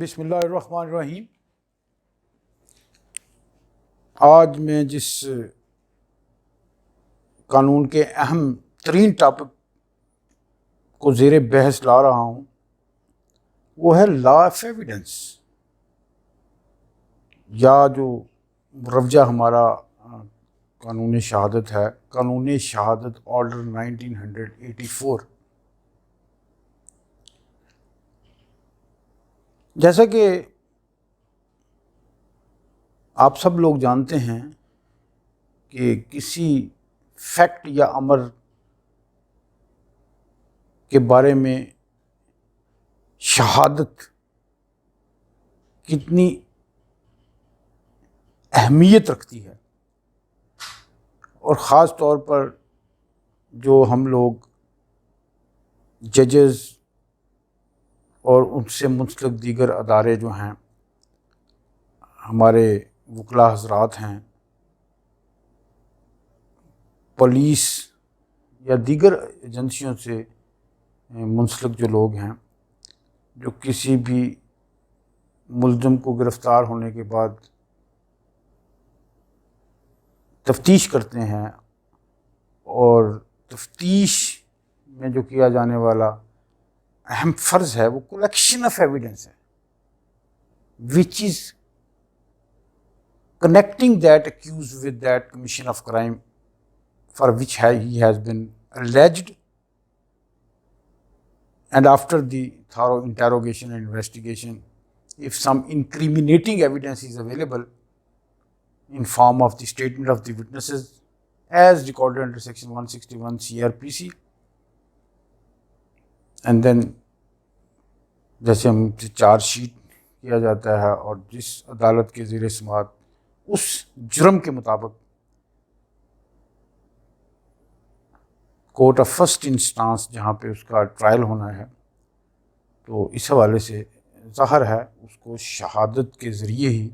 بسم اللہ الرحمن الرحیم۔ آج میں جس قانون کے اہم ترین ٹاپک کو زیر بحث لا رہا ہوں وہ ہے لا آف ایویڈنس، یا جو مروجہ ہمارا قانون شہادت ہے، قانون شہادت آرڈر 1984۔ جیسا کہ آپ سب لوگ جانتے ہیں کہ کسی فیکٹ یا امر کے بارے میں شہادت کتنی اہمیت رکھتی ہے، اور خاص طور پر جو ہم لوگ ججز اور ان سے منسلک دیگر ادارے جو ہیں، ہمارے وکلاء حضرات ہیں، پولیس یا دیگر ایجنسیوں سے منسلک جو لوگ ہیں، جو کسی بھی ملزم کو گرفتار ہونے کے بعد تفتیش کرتے ہیں، اور تفتیش میں جو کیا جانے والا اہم فرض ہے وہ کلیکشن آف ایویڈنس ہے، which is connecting that accused with that commission of crime for which he has been alleged, and after the thorough interrogation and investigation, if some incriminating evidence is available in form of the statement of the witnesses as recorded under section 161 CRPC, and then جیسے ہم سے charge sheet کیا جاتا ہے، اور جس عدالت کے زیر سماعت اس جرم کے مطابق کورٹ آف فرسٹ انسٹانس جہاں پہ اس کا ٹرائل ہونا ہے، تو اس حوالے سے ظاہر ہے اس کو شہادت کے ذریعے ہی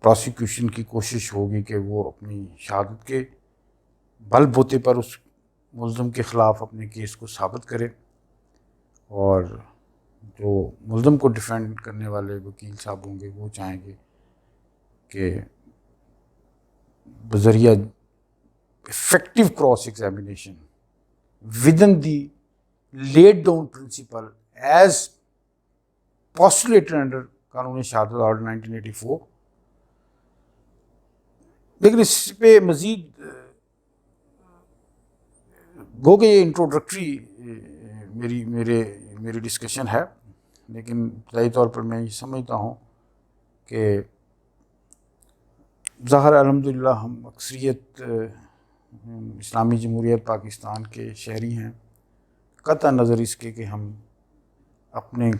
پراسیکیوشن کی کوشش ہوگی کہ وہ اپنی شہادت کے بل بوتے پر اس ملزم کے خلاف اپنے کیس کو ثابت کرے، اور جو ملزم کو ڈیفینڈ کرنے والے وکیل صاحب ہوں گے وہ چاہیں گے کہ بذریعہ effective cross examination within the laid down principle as postulated under قانون شہادت آرڈر 1984۔ لیکن اس پہ مزید گو کہ یہ انٹروڈکٹری میری ڈسکشن ہے، لیکن ابتدائی طور پر میں یہ سمجھتا ہوں کہ ظاہر الحمدللہ ہم اکثریت اسلامی جمہوریت پاکستان کے شہری ہیں، قطع نظر اس کے کہ ہم اپنے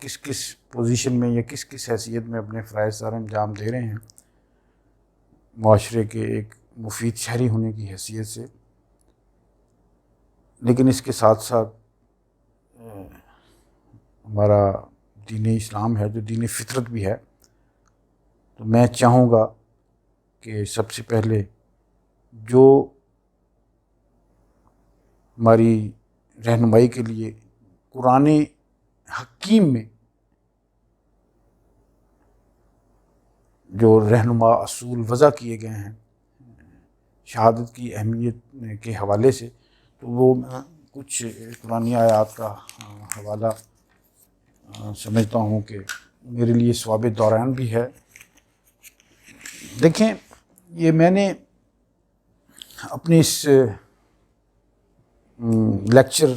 کس پوزیشن میں یا کس حیثیت میں اپنے فرائض سر انجام دے رہے ہیں، معاشرے کے ایک مفید شہری ہونے کی حیثیت سے، لیکن اس کے ساتھ ساتھ ہمارا دین اسلام ہے جو دین فطرت بھی ہے، تو میں چاہوں گا کہ سب سے پہلے جو ہماری رہنمائی کے لیے قرآن حکیم میں جو رہنما اصول وضع کیے گئے ہیں شہادت کی اہمیت کے حوالے سے، تو وہ میں کچھ قرآنی آیات کا حوالہ سمجھتا ہوں کہ میرے لیے ثواب دوران بھی ہے۔ دیکھیں، یہ میں نے اپنے اس لیکچر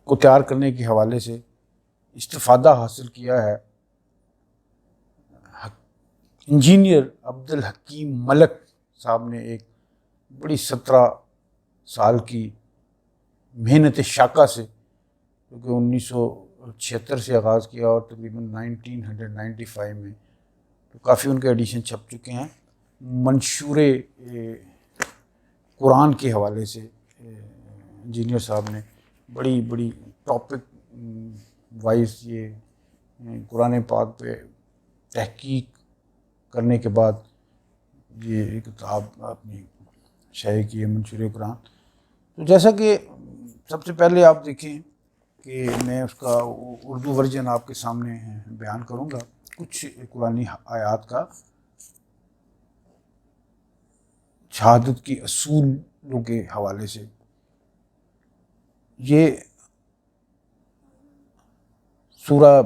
کو تیار کرنے کے حوالے سے استفادہ حاصل کیا ہے انجینئر عبدالحکیم ملک صاحب نے ایک بڑی 17 سال کی محنت شاقہ سے، کیونکہ 1976 سے آغاز کیا اور تقریباً 1995 میں تو کافی ان کے ایڈیشن چھپ چکے ہیں، منشور قرآن کے حوالے سے انجینئر صاحب نے بڑی ٹاپک وائز یہ قرآن پاک پہ تحقیق کرنے کے بعد یہ کتاب اپنی شائع کی ہے، منشور قرآن۔ تو جیسا کہ سب سے پہلے آپ دیکھیں کہ میں اس کا اردو ورژن آپ کے سامنے بیان کروں گا کچھ قرآنی آیات کا شہادت کی اصولوں کے حوالے سے۔ یہ سورہ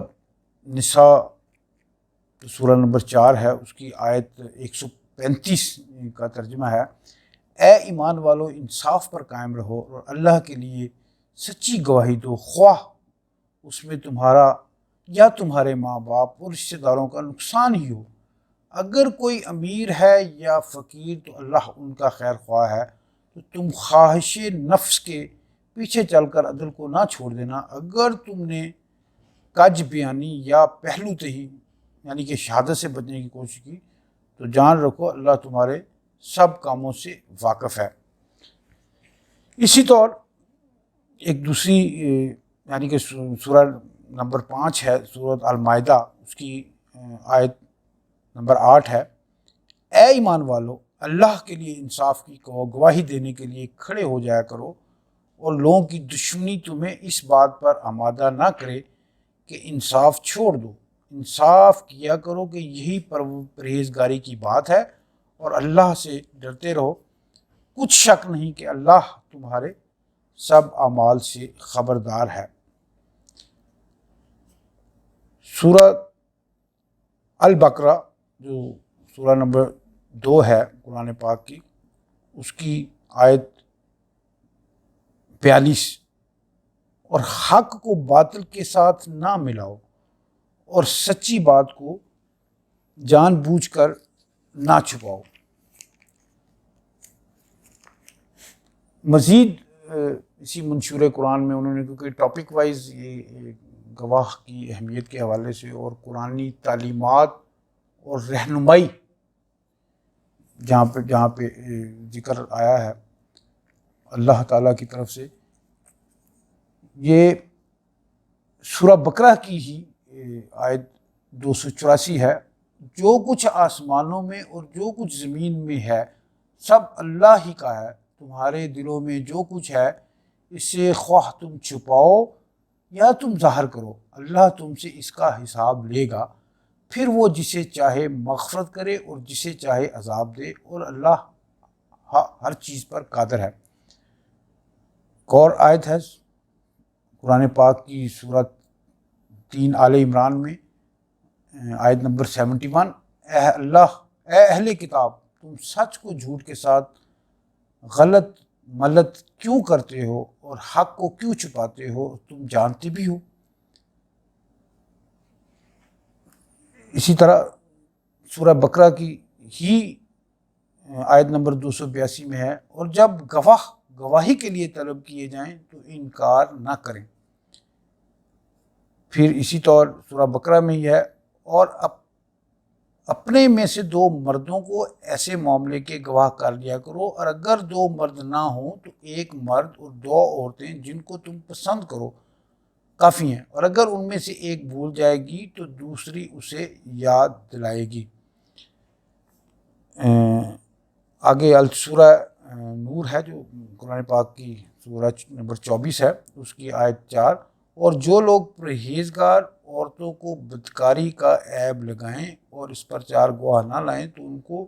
نساء سورہ نمبر 4 ہے، اس کی آیت 135 کا ترجمہ ہے: اے ایمان والو، انصاف پر قائم رہو اور اللہ کے لیے سچی گواہی دو، خواہ اس میں تمہارا یا تمہارے ماں باپ اور رشتہ داروں کا نقصان ہی ہو۔ اگر کوئی امیر ہے یا فقیر تو اللہ ان کا خیر خواہ ہے، تو تم خواہش نفس کے پیچھے چل کر عدل کو نہ چھوڑ دینا۔ اگر تم نے کج بیانی یا پہلو تہی یعنی کہ شہادت سے بچنے کی کوشش کی تو جان رکھو اللہ تمہارے سب کاموں سے واقف ہے۔ اسی طور ایک دوسری یعنی کہ سورہ نمبر 5 ہے، سورۃ المائدہ، اس کی آیت نمبر 8 ہے: اے ایمان والو، اللہ کے لیے انصاف کی گواہی دینے کے لیے کھڑے ہو جایا کرو، اور لوگوں کی دشمنی تمہیں اس بات پر آمادہ نہ کرے کہ انصاف چھوڑ دو۔ انصاف کیا کرو کہ یہی پرہیزگاری کی بات ہے، اور اللہ سے ڈرتے رہو۔ کچھ شک نہیں کہ اللہ تمہارے سب اعمال سے خبردار ہے۔ سورہ البقرہ جو سورہ نمبر 2 ہے قرآن پاک کی، اس کی آیت 42: اور حق کو باطل کے ساتھ نہ ملاؤ اور سچی بات کو جان بوجھ کر نہ چھپاؤ۔ مزید اسی منشور قرآن میں انہوں نے، کیونکہ ٹاپک وائز یہ گواہ کی اہمیت کے حوالے سے اور قرآنی تعلیمات اور رہنمائی جہاں پہ ذکر آیا ہے اللہ تعالیٰ کی طرف سے، یہ سورہ بقرہ کی ہی آیت 284 ہے: جو کچھ آسمانوں میں اور جو کچھ زمین میں ہے سب اللہ ہی کا ہے۔ تمہارے دلوں میں جو کچھ ہے اسے خواہ تم چھپاؤ یا تم ظاہر کرو، اللہ تم سے اس کا حساب لے گا، پھر وہ جسے چاہے مغفرت کرے اور جسے چاہے عذاب دے، اور اللہ ہر چیز پر قادر ہے۔ ایک اور آیت ہے قرآن پاک کی سورۃ 3 آل عمران میں آیت نمبر 71: اے اہل کتاب، تم سچ کو جھوٹ کے ساتھ غلط ملت کیوں کرتے ہو اور حق کو کیوں چھپاتے ہو، تم جانتے بھی ہو۔ اسی طرح سورہ بقرہ کی ہی آیت نمبر 282 میں ہے: اور جب گواہی کے لیے طلب کیے جائیں تو انکار نہ کریں۔ پھر اسی طور سورہ بقرہ میں ہی ہے: اور اپنے میں سے 2 مردوں کو ایسے معاملے کے گواہ کر لیا کرو، اور اگر 2 مرد نہ ہوں تو 1 مرد اور 2 عورتیں جن کو تم پسند کرو کافی ہیں، اور اگر ان میں سے ایک بھول جائے گی تو دوسری اسے یاد دلائے گی۔ آگے سورہ نور ہے جو قرآن پاک کی سورہ نمبر 24 ہے، اس کی آیت 4: اور جو لوگ پرہیزگار عورتوں کو بدکاری کا عیب لگائیں اور اس پر 4 گواہ نہ لائیں تو ان کو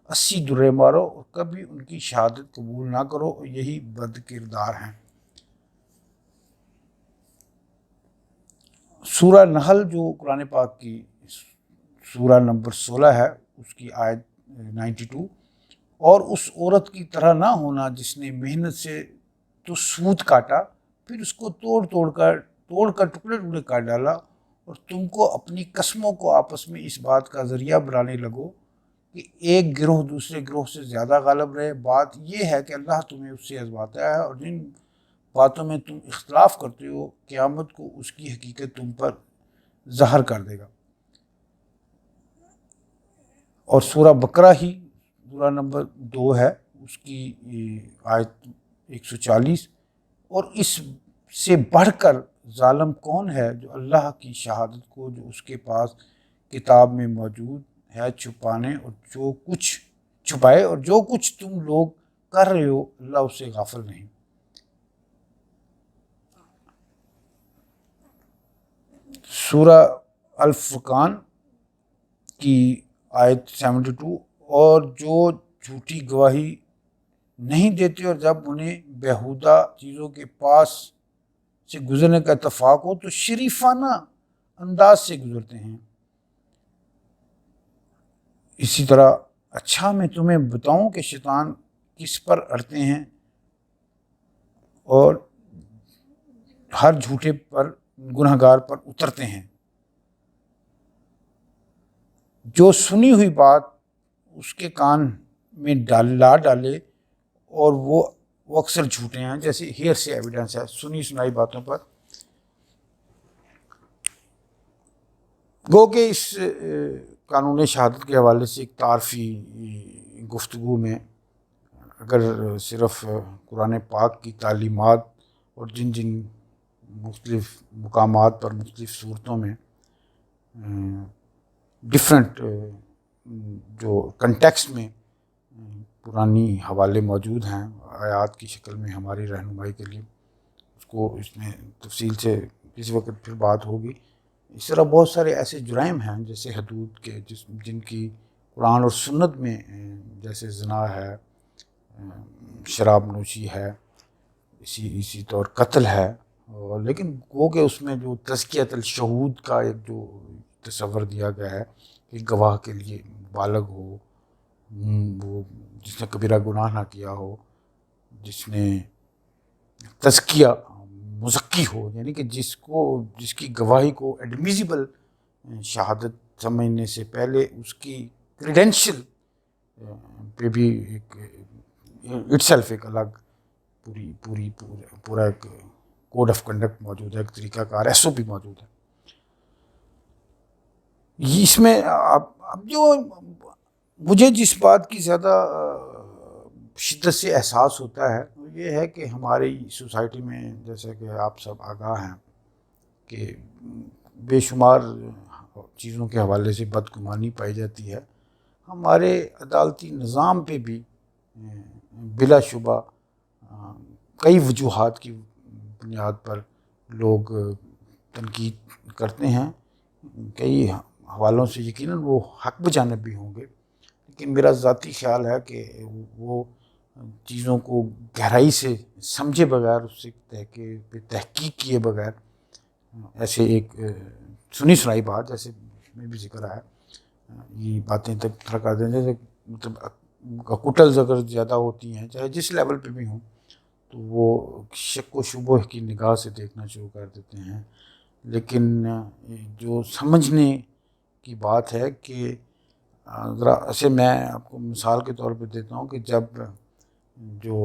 80 درے مارو، اور کبھی ان کی شہادت قبول نہ کرو، اور یہی بد کردار ہیں۔ سورہ نحل جو قرآن پاک کی سورہ نمبر 16 ہے، اس کی آیت 92: اور اس عورت کی طرح نہ ہونا جس نے محنت سے تو سوت کاٹا، پھر اس کو توڑ کر ٹکڑے کر ڈالا، اور تم کو اپنی قسموں کو آپس میں اس بات کا ذریعہ بنانے لگو کہ ایک گروہ دوسرے گروہ سے زیادہ غالب رہے۔ بات یہ ہے کہ اللہ تمہیں اس سے آزماتا ہے، اور جن باتوں میں تم اختلاف کرتے ہو قیامت کو اس کی حقیقت تم پر ظاہر کر دے گا۔ اور سورہ بقرہ ہی سورہ نمبر 2 ہے، اس کی آیت 140: اور اس سے بڑھ کر ظالم کون ہے جو اللہ کی شہادت کو جو اس کے پاس کتاب میں موجود ہے چھپائے، اور جو کچھ تم لوگ کر رہے ہو اللہ اس سے غافل نہیں۔ سورہ الفرقان کی آیت 72، اور جو جھوٹی گواہی نہیں دیتے اور جب انہیں بیہودہ چیزوں کے پاس سے گزرنے کا اتفاق ہو تو شریفانہ انداز سے گزرتے ہیں۔ اسی طرح اچھا میں تمہیں بتاؤں کہ شیطان کس پر اڑتے ہیں اور ہر جھوٹے پر گناہ گار پر اترتے ہیں۔ جو سنی ہوئی بات اس کے کان میں لا ڈالے اور وہ اکثر جھوٹے ہیں، جیسے ہیئر سے ایویڈنس ہے، سنی سنائی باتوں پر۔ گو کہ اس قانون شہادت کے حوالے سے ایک تعارفی گفتگو میں اگر صرف قرآن پاک کی تعلیمات اور جن جن مختلف مقامات پر مختلف صورتوں میں ڈفرینٹ جو کنٹیکسٹ میں پرانی حوالے موجود ہیں آیات کی شکل میں ہماری رہنمائی کے لیے، اس کو اس میں تفصیل سے کسی وقت پھر بات ہوگی۔ اس طرح بہت سارے ایسے جرائم ہیں جیسے حدود کے جن کی قرآن اور سنت میں، جیسے زنا ہے، شراب نوشی ہے، اسی طور قتل ہے، لیکن وہ کہ اس میں جو تزکیۃ الشہود کا ایک جو تصور دیا گیا ہے کہ گواہ کے لیے بالغ ہو، وہ جس نے کبیرہ گناہ نہ کیا ہو، جس نے تزکیہ مزکی ہو، یعنی کہ جس کی گواہی کو ایڈمیزیبل شہادت سمجھنے سے پہلے اس کی کریڈینشل پہ بھی ایک اٹ سیلف ایک الگ پورا ایک کوڈ آف کنڈکٹ موجود ہے، ایک طریقہ کار SOP موجود ہے۔ اس میں اب جو مجھے جس بات کی زیادہ شدت سے احساس ہوتا ہے وہ یہ ہے کہ ہماری سوسائٹی میں، جیسا کہ آپ سب آگاہ ہیں کہ بے شمار چیزوں کے حوالے سے بدگمانی پائی جاتی ہے۔ ہمارے عدالتی نظام پہ بھی بلا شبہ کئی وجوہات کی بنیاد پر لوگ تنقید کرتے ہیں، کئی حوالوں سے یقیناً وہ حق بجانب بھی ہوں گے، لیکن میرا ذاتی خیال ہے کہ وہ چیزوں کو گہرائی سے سمجھے بغیر، اس سے تحقیق کیے بغیر ایسے ایک سنی سنائی بات، جیسے میں بھی ذکر ہے، یہ باتیں تک کر دیں، جیسے مطلب کٹلز اگر زیادہ ہوتی ہیں چاہے جس لیول پہ بھی ہوں تو وہ شک و شبہ کی نگاہ سے دیکھنا شروع کر دیتے ہیں۔ لیکن جو سمجھنے کی بات ہے کہ ذرا ایسے میں آپ کو مثال کے طور پہ دیتا ہوں کہ جب جو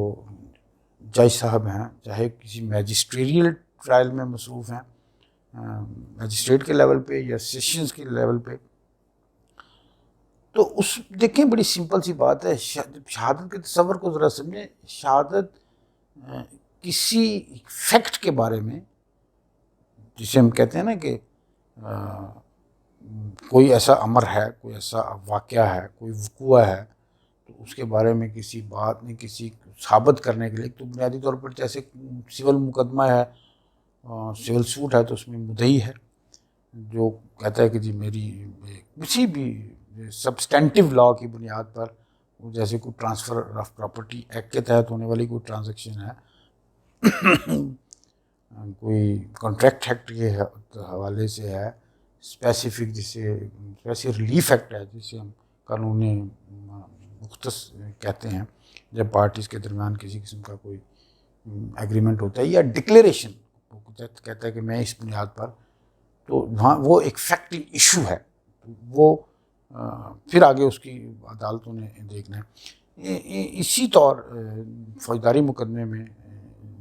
جج صاحب ہیں، چاہے کسی میجسٹریل ٹرائل میں مصروف ہیں، میجسٹریٹ کے لیول پہ یا سیشنز کے لیول پہ، تو اس دیکھیں بڑی سمپل سی بات ہے، شہادت کے تصور کو ذرا سمجھیں۔ شہادت کسی فیکٹ کے بارے میں، جسے ہم کہتے ہیں نا کہ کوئی ایسا امر ہے، کوئی ایسا واقعہ ہے، کوئی وقوع ہے، تو اس کے بارے میں کسی بات نے کسی ثابت کرنے کے لیے، تو بنیادی طور پر جیسے سول مقدمہ ہے، سول سوٹ ہے، تو اس میں مدعی ہے جو کہتا ہے کہ جی میری کسی بھی سبسٹینٹیو لا کی بنیاد پر، جیسے کوئی ٹرانسفر آف پراپرٹی ایکٹ کے تحت ہونے والی کوئی ٹرانزیکشن ہے، کوئی کانٹریکٹ ایکٹ کے حوالے سے ہے، اسپیسیفک جسے ریلیف ایکٹ ہے، جسے ہم قانون مختص کہتے ہیں، جب پارٹیز کے درمیان کسی قسم کا کوئی ایگریمنٹ ہوتا ہے، یا ڈکلیریشن کہتا ہے کہ میں اس بنیاد پر، تو وہاں وہ ایک فیکٹنگ ایشو ہے، وہ پھر آگے اس کی عدالتوں نے دیکھنا ہے۔ اسی طور فوجداری مقدمے میں،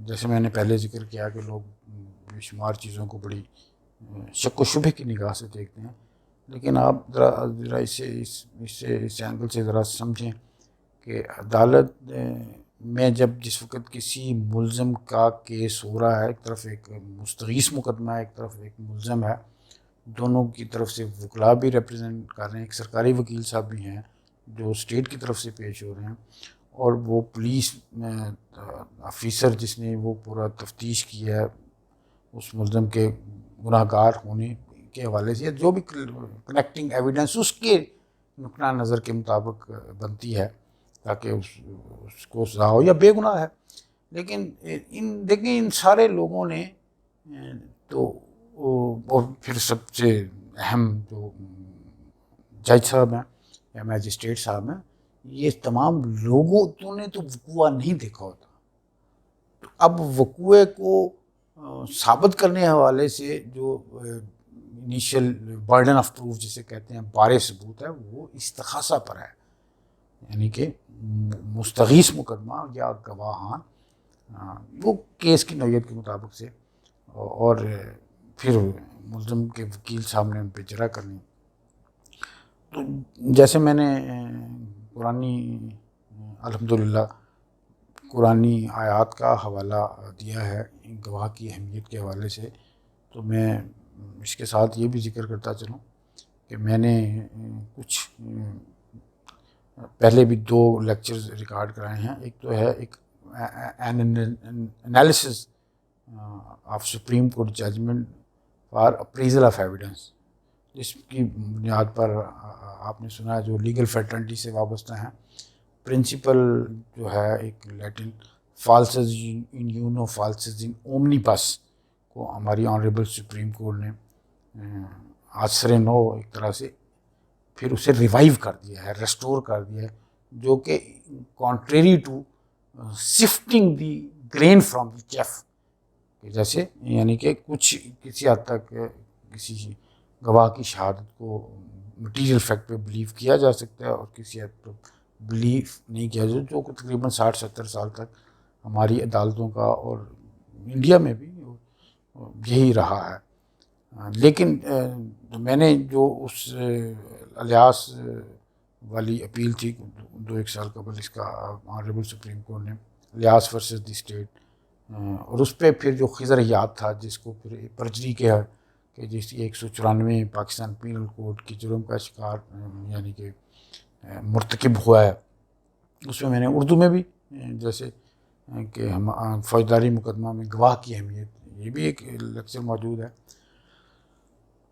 جیسے میں نے پہلے ذکر کیا کہ لوگ بے شمار چیزوں کو بڑی شک و شبہ کی نگاہ سے دیکھتے ہیں، لیکن آپ ذرا اس اینگل سے ذرا سمجھیں کہ عدالت میں جس وقت کسی ملزم کا کیس ہو رہا ہے، ایک طرف ایک مستغیث مقدمہ ہے، ایک طرف ایک ملزم ہے، دونوں کی طرف سے وکلاء بھی ریپرزینٹ کر رہے ہیں، ایک سرکاری وکیل صاحب بھی ہیں جو اسٹیٹ کی طرف سے پیش ہو رہے ہیں، اور وہ پولیس آفیسر جس نے وہ پورا تفتیش کی ہے اس ملزم کے گناہ گار ہونے کے حوالے سے جو بھی کنیکٹنگ ایویڈنس اس کے نقطہ نظر کے مطابق بنتی ہے تاکہ اس کو سزا ہو یا بے گناہ ہے. لیکن دیکھیں ان سارے لوگوں نے تو اور پھر سب سے اہم جو جج صاحب ہیں یا میجسٹریٹ صاحب ہیں, یہ تمام لوگوں نے تو وقوع نہیں دیکھا ہوتا. تو اب وقوع کو ثابت کرنے کے حوالے سے جو انیشیل برڈن آف پروف جسے کہتے ہیں بار ثبوت ہے, وہ استغاثہ پر ہے. یعنی کہ مستغیث مقدمہ یا گواہان وہ کیس کی نوعیت کے مطابق سے, اور پھر ملزم کے وکیل صاحب نے ان پہ جرا کرنی. تو جیسے میں نے قرآنی الحمدللہ قرآنی آیات کا حوالہ دیا ہے گواہ کی اہمیت کے حوالے سے, تو میں اس کے ساتھ یہ بھی ذکر کرتا چلوں کہ میں نے کچھ پہلے بھی 2 لیکچرز ریکارڈ کرائے ہیں. ایک تو ہے ایک analysis of supreme court judgement for appraisal of evidence, جس کی بنیاد پر آپ نے سنا جو لیگل فیٹرنٹی سے وابستہ ہیں. پرنسپل جو ہے ایک لیٹن فالسز ان یونو فالسز ان اومنیبس کو ہماری آنریبل سپریم کورٹ نے آثر نو ایک طرح سے پھر اسے ریوائیو کر دیا ہے, ریسٹور کر دیا ہے, جو کہ contrary to sifting the grain from the chaff, جیسے یعنی کہ کسی حد تک کسی گواہ کی شہادت کو مٹیریل فیکٹ پہ بلیو کیا جا سکتا ہے اور کسی حد تک بلیو نہیں کیا جاتا, جو کہ تقریباً 60-70 سال تک ہماری عدالتوں کا اور انڈیا میں بھی یہی رہا ہے. لیکن میں نے جو اس الیاس والی اپیل تھی 2-1 سال قبل, اس کا آنریبل سپریم کورٹ نے الیاس ورسز دی اسٹیٹ, اور اس پہ پھر جو خضر یاد تھا جس کو پھر پرجری کیا کہ جس 194 پاکستان پینل کوڈ کی جرم کا شکار یعنی کہ مرتکب ہوا ہے, اس میں نے اردو میں بھی جیسے کہ ہم فوجداری مقدمہ میں گواہ کی اہمیت, یہ بھی ایک لیکچر موجود ہے.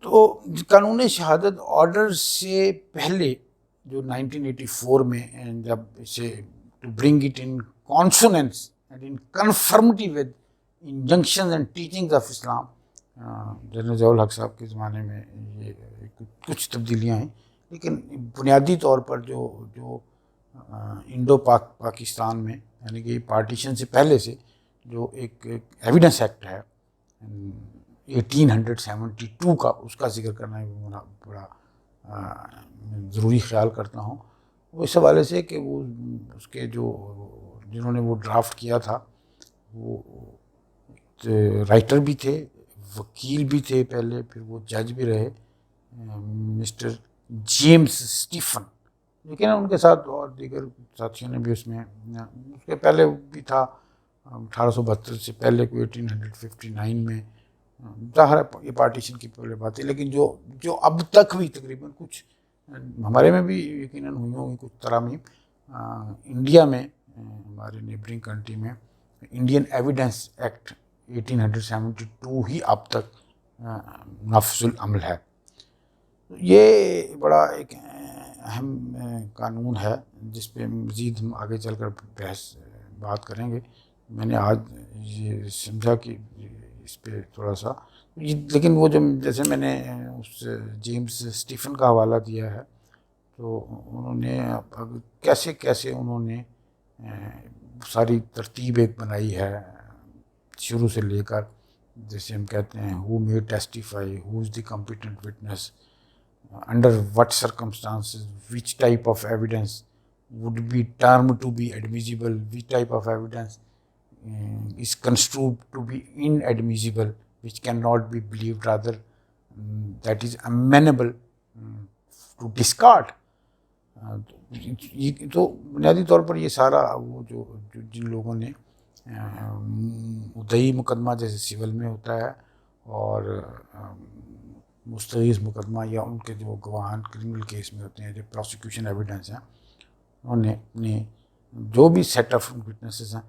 تو قانون شہادت آرڈر سے پہلے جو 1984 میں جب اسے to bring it in consonance and in conformity with injunctions and teachings of Islam, general Zia ul-Haq صاحب کے زمانے میں یہ کچھ تبدیلیاں ہیں, لیکن بنیادی طور پر جو انڈو پاکستان میں یعنی کہ پارٹیشن سے پہلے سے جو ایک ایویڈنس ایکٹ ہے 1872 کا, اس کا ذکر کرنا بڑا ضروری خیال کرتا ہوں. وہ اس حوالے سے کہ وہ اس کے جنہوں نے وہ ڈرافٹ کیا تھا وہ رائٹر بھی تھے, وکیل بھی تھے پہلے, پھر وہ جج بھی رہے, مسٹر جیمز اسٹیفن, لیکن ان کے ساتھ اور دیگر ساتھیوں نے بھی اس کے پہلے بھی تھا 1872 سے پہلے کوئی 1859 میں, ظاہر ہے یہ پارٹیشن کی پہلے بات ہے. لیکن جو اب تک بھی تقریباً کچھ ہمارے میں بھی یقیناً ہوئی ہوں گی کچھ ترامیم, انڈیا میں ہمارے نیبرنگ کنٹری میں انڈین ایویڈنس ایکٹ 1872 ہی اب تک نافذ العمل ہے. یہ بڑا ایک اہم قانون ہے جس پہ مزید ہم آگے چل کر بات کریں گے. میں نے آج یہ سمجھا کہ اس پہ تھوڑا سا, لیکن وہ جیسے میں نے اس جیمز اسٹیفن کا حوالہ دیا ہے, تو انہوں نے کیسے انہوں نے ساری ترتیب ایک بنائی ہے شروع سے لے کر, جیسے ہم کہتے ہیں ہو may testify, who is the competent witness, under what circumstances, which type of evidence would be termed to be admissible, which type of evidence is construed to be inadmissible, which cannot be believed, rather that is amenable to discard. تو بنیادی طور پر یہ سارا وہ جو جن لوگوں نے مدعی مقدمہ جیسے سول میں ہوتا ہے اور مستغیث مقدمہ یا ان کے جو گواہان کرمنل کیس میں ہوتے ہیں, جو پروسیکیوشن ایویڈنس ہیں, انہوں نے اپنے جو بھی سیٹ آف وٹنسز ہیں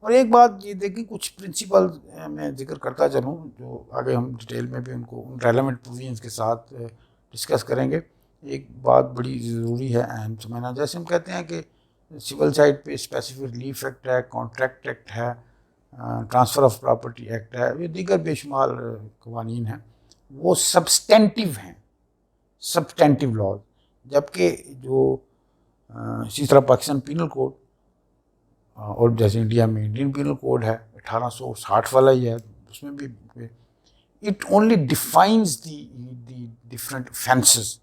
اور ایک بات یہ دیکھیں، کچھ پرنسپل میں ذکر کرتا چلوں جو آگے ہم ڈیٹیل میں بھی ان کو ان ریلیونٹ پروویژنس کے ساتھ ڈسکس کریں گے. ایک بات بڑی ضروری ہے اہم سمجھنا، جیسے ہم کہتے ہیں کہ سول سائڈ پہ اسپیسیفک ریلیف ایکٹ ہے، کانٹریکٹ ایکٹ ہے، ٹرانسفر آف پراپرٹی ایکٹ ہے، یہ دیگر بے شمار قوانین ہیں، وہ سبسٹینٹیو ہیں، سبسٹینٹیو لاز. جبکہ جو اسی طرح پاکستان پینل کوڈ اور جیسے انڈیا میں انڈین پینل کوڈ ہے 1860 والا ہی ہے، اس میں بھی it only defines the different offences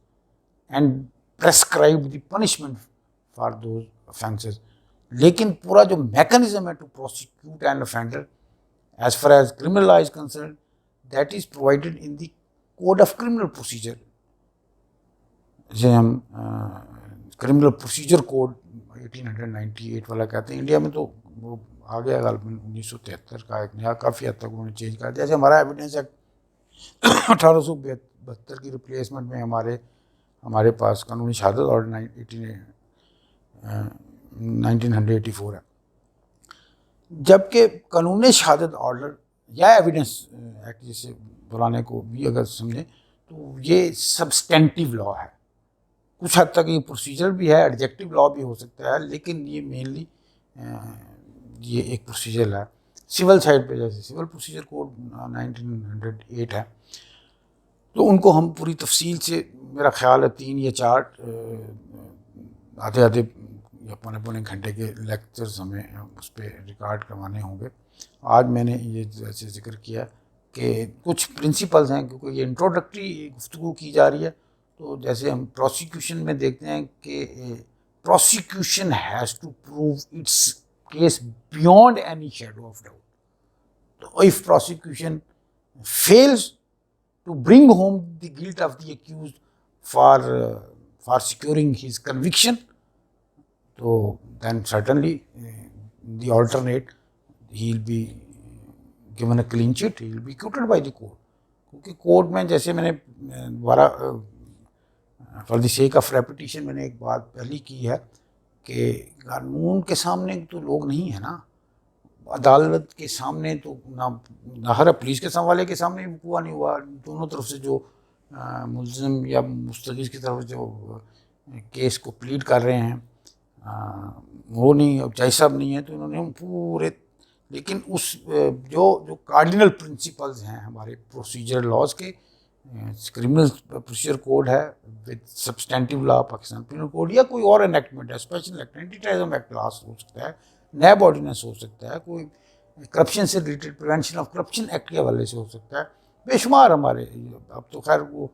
and prescribe the punishment for those offences. لیکن پورا جو میکنزم ہے to prosecute an offender as far as criminal law is concerned, that is provided in the code of criminal procedure. جسے ہم criminal procedure code 1898 والا کہتے ہیں. India میں تو وہ آ گیا غالباً 1973 کا ایک نیا، کافی حد تک انہوں نے چینج کر دیا. جیسے ہمارا ایویڈنس ایکٹ 1872 کی ریپلیسمنٹ میں ہمارے پاس قانونی شہادت آرڈر 1984 ہے. جبکہ قانون شہادت آرڈر یا ایویڈنس ایکٹ جسے بلانے کو بھی اگر سمجھیں تو یہ سبسٹینٹیو لا ہے. کچھ حد تک یہ پروسیجر بھی ہے، ایڈجیکٹیو لا بھی ہو سکتا ہے، لیکن یہ مینلی یہ ایک پروسیجر ہے. سول سائڈ پہ جیسے سول پروسیجر کوڈ 1908 ہے، تو ان کو ہم پوری تفصیل سے میرا خیال ہے 3 یا 4 آدھے یا پونے گھنٹے کے لیکچرز ہمیں اس پہ ریکارڈ کروانے ہوں گے. آج میں نے یہ جیسے ذکر کیا کہ کچھ پرنسپلز ہیں، کیونکہ یہ انٹروڈکٹری گفتگو کی جا رہی ہے. تو جیسے ہم پروسیکیوشن میں دیکھتے ہیں کہ prosecution has to prove its case beyond any shadow of doubt. تو if prosecution fails to bring home the guilt of the accused for securing his conviction, تو then certainly the alternate he will be given a clean sheet, he will be acquitted by the court. کیونکہ court میں جیسے میں نے دوبارہ for the sake of repetition میں نے ایک بات پہلی کی ہے کہ قانون کے سامنے تو لوگ نہیں ہیں نا، عدالت کے سامنے تو نہ ہر پولیس کے حوالے کے سامنے ہوا نہیں ہوا، دونوں طرف سے جو ملزم یا مستغیث کی طرف جو کیس کو پلیڈ کر رہے ہیں وہ نہیں، جج صاحب نہیں ہے، تو انہوں نے پورے، لیکن اس جو کارڈینل پرنسپلز ہیں ہمارے پروسیجر لاز کے، کرمنل پروسیجر کوڈ ہے with substantive law, Pakistan penal code, یا کوئی اور انیکٹمنٹ ہے، special act, anti terrorism act pass ہو سکتا ہے، نیب آرڈیننس ہو سکتا ہے، کوئی کرپشن سے related prevention of corruption act کے حوالے سے ہو سکتا ہے. بے شمار ہمارے، اب تو خیر وہ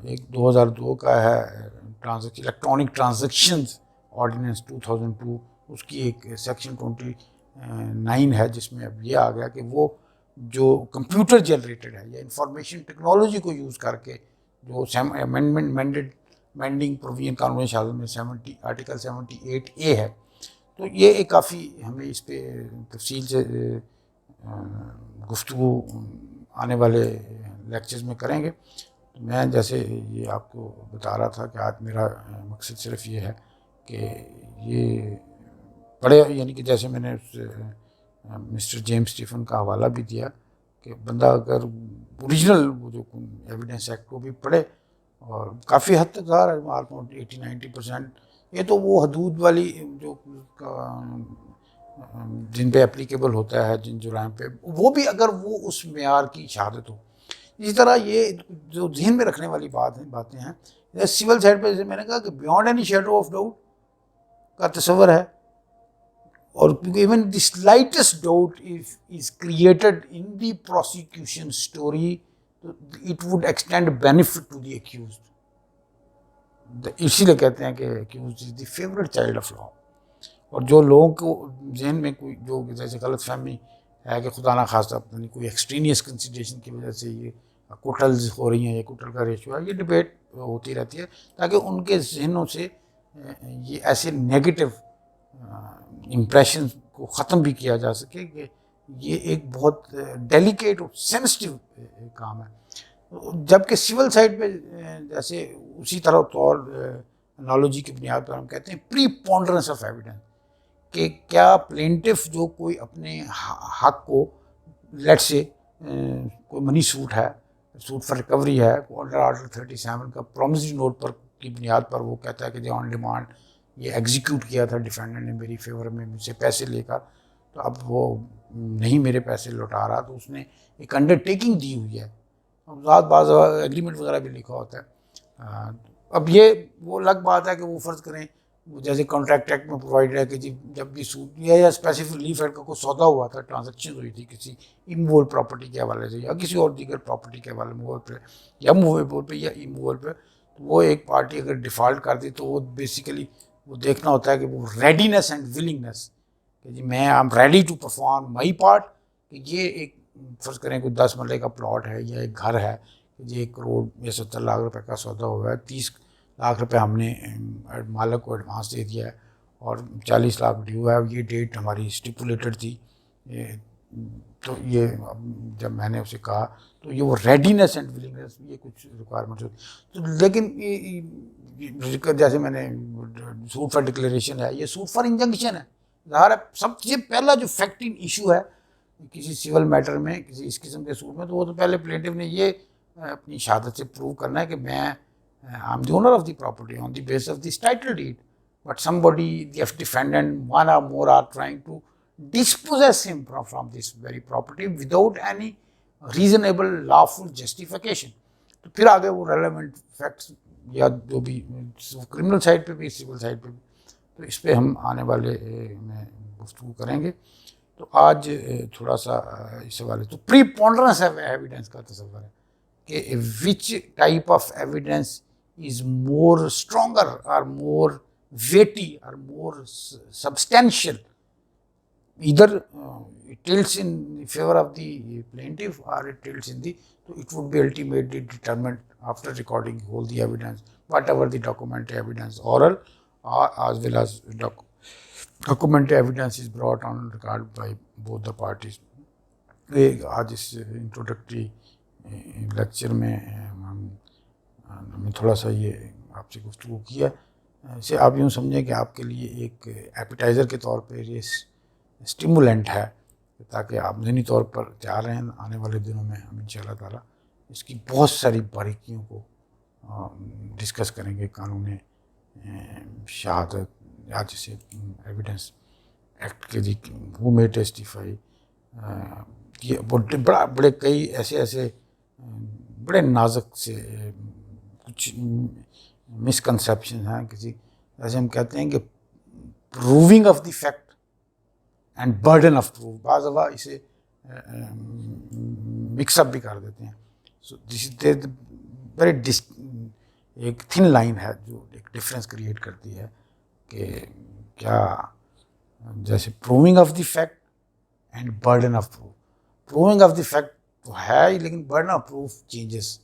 ایک 2002 کا ہے الیکٹرانک ٹرانزیکشنز آرڈیننس 2002، اس کی ایک سیکشن 29 ہے جس میں اب یہ آ گیا کہ وہ جو کمپیوٹر جنریٹڈ ہے یا انفارمیشن ٹیکنالوجی کو یوز کر کے جو مینڈنگ پروویژن قانون شہادت میں آرٹیکل 78A ہے، تو یہ ایک کافی ہمیں اس پہ تفصیل سے گفتگو آنے والے لیکچرز میں کریں گے. میں جیسے یہ آپ کو بتا رہا تھا کہ آج میرا مقصد صرف یہ ہے کہ یہ پڑھے، یعنی کہ جیسے میں نے مسٹر جیمس اسٹیفن کا حوالہ بھی دیا کہ بندہ اگر اوریجنل وہ جو ایویڈنس ایکٹ کو بھی پڑھے، اور کافی حد تک ظاہر ہے آلموسٹ 80-90%، یہ تو وہ حدود والی جو جن پہ اپلیکیبل ہوتا ہے، جن جرائم پہ، وہ بھی اگر وہ اس معیار کی شہادت ہو. اسی طرح یہ جو ذہن میں رکھنے والی باتیں ہیں، سول سائڈ پہ جیسے میں نے کہا کہ beyond any shadow of doubt کا تصور ہے، اور کیونکہ even the slightest doubt is created in the prosecution story, it would extend benefit to the accused. اسی لیے کہتے ہیں کہ accused is the favourite child of law. اور جو لوگوں کو ذہن میں کوئی جو جیسے غلط فہمی ہے کہ خدا نہ خواستہ کوئی ایکسٹرینیس کنسیڈریشن کی وجہ سے یہ کوٹلز ہو رہی ہیں، یہ کوٹل کا ریشو ہے، یہ ڈبیٹ ہوتی رہتی ہے تاکہ ان کے ذہنوں سے یہ ایسے نیگیٹو امپریشن کو ختم بھی کیا جا سکے کہ یہ ایک بہت ڈیلیکیٹ اور سینسٹیو کام ہے. جبکہ سول سائڈ پہ جیسے اسی طرح طور انالوجی کی بنیاد پر ہم کہتے ہیں پری پونڈرنس آف ایویڈنس، کہ کیا پلینٹف جو کوئی اپنے حق کو لیٹ سے کوئی منی سوٹ ہے، سوٹ فار ریکوری ہے، آرٹیکل 37 کا پرومسری نوٹ پر کی بنیاد پر وہ کہتا ہے کہ جو آن ڈیمانڈ یہ ایگزیکیوٹ کیا تھا ڈیفینڈنٹ نے میری فیور میں مجھ سے پیسے لے کر، تو اب وہ نہیں میرے پیسے لوٹا رہا، تو اس نے ایک انڈر ٹیکنگ دی ہوئی ہے، بعض ایگریمنٹ وغیرہ بھی لکھا ہوتا ہے۔ اب یہ وہ الگ بات ہے کہ وہ فرض کریں جیسے کانٹریکٹ ایکٹ میں پرووائڈ ہے کہ جی جب بھی سوٹ یا اسپیسیفک ریلیف ایکٹ کا کوئی سودا ہوا تھا، ٹرانزیکشن ہوئی تھی کسی اموول پراپرٹی کے حوالے سے یا کسی اور دیگر پراپرٹی کے حوالے موول پہ یا موویبل پہ یا اموول پہ، تو وہ ایک پارٹی اگر ڈیفالٹ کر دی تو وہ بیسیکلی وہ دیکھنا ہوتا ہے کہ وہ ریڈینس اینڈ ولنگنس کہ جی میں I am ready to perform my part, کہ یہ ایک فرض کریں کوئی 10 مرلے کا پلاٹ ہے یا ایک گھر ہے کہ جی 1 کروڑ یا 70 لاکھ روپے کا سودا ہوا ہے، 30 لاکھ روپے ہم نے مالک کو ایڈوانس دے دیا ہے اور 40 لاکھ ڈیو ہے، یہ ڈیٹ ہماری اسٹیپولیٹڈ تھی، تو یہ جب میں نے اسے کہا تو یہ وہ ریڈینس اینڈ ولنگنس یہ کچھ ریکوائرمنٹس ہوتی، تو لیکن جیسے میں نے سوٹ فار ڈکلیریشن ہے، یہ سوٹ فار انجنکشن ہے، ظاہر ہے سب سے پہلا جو فیکٹنگ ایشو ہے کسی سول میٹر میں کسی اس قسم کے سوٹ میں، تو وہ تو پہلے پلینٹف نے یہ اپنی شہادت سے پروو کرنا ہے کہ میں I'm the owner of the property on the basis of this title deed, but somebody, the defendant, one or more are trying to dispossess him from this very property without any reasonable lawful justification. تو پھر آگے وہ relevant facts یا جو بھی criminal side پہ بھی civil side پہ بھی، تو اس پہ ہم آنے والے میں گفتگو کریں گے۔ تو آج تھوڑا سا اس حوالے تو پری پونڈرنس ایویڈنس کا تصور ہے کہ which type of evidence is more stronger or more weighty or more substantial, either it tilts in favor of the plaintiff or it tilts in the, so it would be ultimately determined after recording all the evidence, whatever the documentary evidence, oral or as well as documentary evidence is brought on record by both the parties. آج اس introductory lecture میں ہم نے تھوڑا سا یہ آپ سے گفتگو کیا، اسے آپ یوں سمجھیں کہ آپ کے لیے ایک ایپیٹائزر کے طور پہ یہ اسٹیمولنٹ ہے تاکہ آپ ذہنی طور پر تیار رہیں۔ آنے والے دنوں میں ہم انشاءاللہ تعالیٰ اس کی بہت ساری باریکیوں کو ڈسکس کریں گے، قانون شہادت یا جیسے ایویڈنس ایکٹ کے جی ہو میں ٹیسٹیفائی، یہ بڑے کئی ایسے بڑے نازک سے کچھ مسکنسیپشن ہیں، کسی جیسے ہم کہتے ہیں کہ proving of the fact and burden of proof, بعض دفعہ اسے مکس اپ بھی کر دیتے ہیں۔ سو دس از ویری ایک تھن لائن ہے جو ایک ڈفرینس کریٹ کرتی ہے کہ کیا جیسے proving of the fact and burden of proof, proving of the fact تو ہے ہی لیکن برڈن آف پروف چینجز،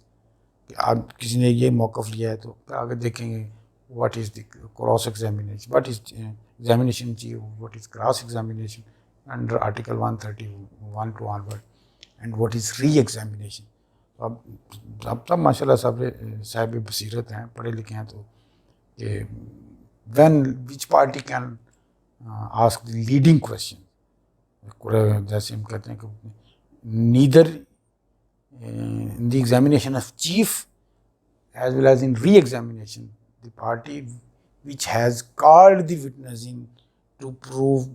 کہ آپ کسی نے یہ موقف لیا ہے تو آگے دیکھیں گے what is the cross examination, what is examination چاہیے، what is cross examination under article 131 to onward, and what is re examination. اب تب ماشاء اللہ صاحب بصیرت ہیں، پڑھے لکھے ہیں، تو کہ when which party can ask the leading question, جیسے ہم کہتے ہیں کہ neither in the examination of chief as well as in re-examination the party which has called the witness in to prove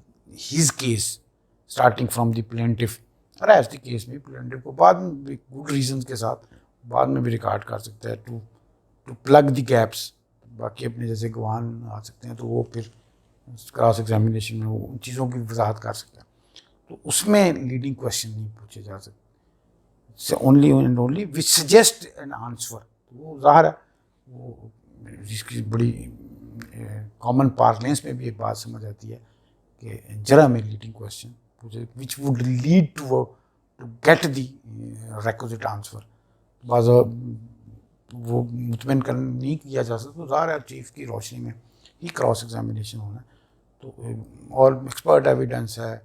his case starting from the plaintiff، اور as the case میں plaintiff کو بعد میں بھی good reasons کے ساتھ بعد میں بھی ریکارڈ کر سکتا ہے ٹو پلگ دی گیپس، باقی اپنے جیسے گواہان آ سکتے ہیں تو وہ پھر کراس ایگزامینیشن میں وہ ان چیزوں کی وضاحت کر سکتا ہے، تو اس میں لیڈنگ کویشچن نہیں پوچھے جا سکتے، only and only which suggest an answer, وہ ظاہر ہے وہ جس کی بڑی کامن پارلنس میں بھی ایک بات سمجھ آتی ہے کہ جرا میں لیڈنگ کویشچن پوچھے which would lead to get the requisite answer, بعض وہ مطمئن نہیں کیا جا سکتا، تو ظاہر ہے چیف کی روشنی میں ہی کراس ایگزامینیشن ہونا ہے، تو اور ایکسپرٹ ایویڈنس ہے،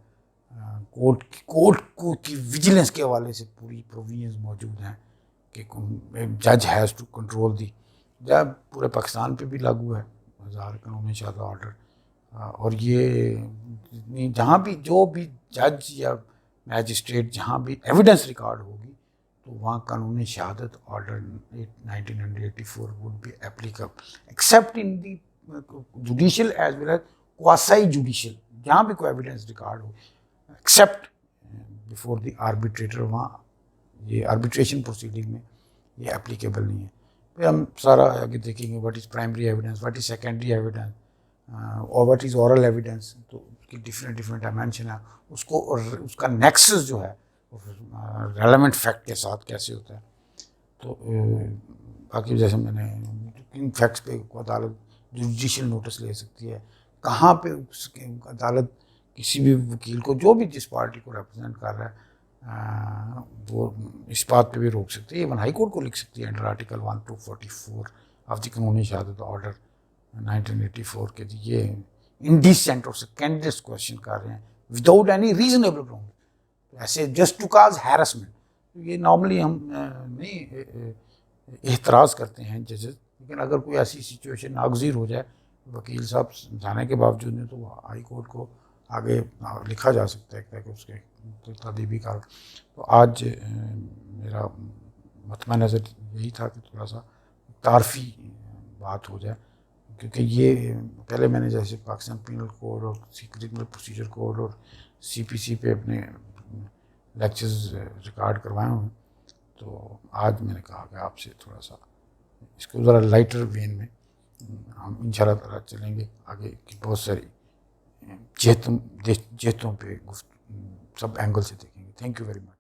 کورٹ کو کی ویجیلنس کے حوالے سے پوری پروویژنز موجود ہیں کہ جج ہیز ٹو کنٹرول دی، جب پورے پاکستان پہ بھی لاگو ہے 1000 قانون شاہ آرڈر، اور یہ جہاں بھی جو بھی جج یا میجسٹریٹ جہاں بھی ایویڈنس ریکارڈ ہوگی تو وہاں قانون شہادت order 1984 would be applicable except in the judicial as well as quasi judicial. جہاں بھی کوئی evidence record who accept before the arbitrator, وہاں یہ آربیٹریشن پروسیڈنگ میں یہ اپلیکیبل نہیں ہے. پھر ہم سارا آگے دیکھیں گے what is primary evidence, what is secondary evidence اور واٹ از اورل ایویڈنس. تو اس کی ڈفرینٹ ڈائمینشن ہے، اس کو اور اس کا نیکسس جو ہے ریلیونٹ فیکٹ کے ساتھ کیسے ہوتا ہے. تو باقی جیسے میں نے کن فیکٹس پہ عدالت جوڈیشل نوٹس لے سکتی ہے، کہاں پہ اس کے عدالت کسی بھی وکیل کو جو بھی جس پارٹی کو ریپرزینٹ کر رہا ہے وہ اس بات پہ بھی روک سکتی ہے. ایون ہائی کورٹ کو لکھ سکتی ہے انڈر آرٹیکل 1244 آف دی قانونی شہادت آرڈر 1984 کے یہ انڈیسینٹ اور سکینڈلس کوشچن کر رہے ہیں وداؤٹ اینی ریزنیبل گراؤنڈ، ایسے جسٹ ٹو کاز ہیرسمنٹ. یہ نارملی ہم نہیں احتراز کرتے ہیں ججز، لیکن اگر کوئی ایسی سچویشن ناگزیر ہو جائے وکیل صاحب جانے کے باوجود نہیں تو ہائی کورٹ کو آگے لکھا جا سکتا ہے کہ اس کے تادیبی کار. تو آج میرا مطمع نظر یہی تھا کہ تھوڑا سا تعارفی بات ہو جائے، کیونکہ یہ پہلے میں نے جیسے پاکستان پینل کوڈ اور کرمنل پروسیجر کوڈ اور CPC پہ اپنے لیکچرز ریکارڈ کروائے ہوئے ہیں، تو آج میں نے کہا کہ آپ سے تھوڑا سا اس کو ذرا لائٹر وین میں ہم انشاءاللہ تعالیٰ چلیں گے آگے کی بہت ساری جہتوں پہ سب اینگل سے دیکھیں گے. Thank you very much.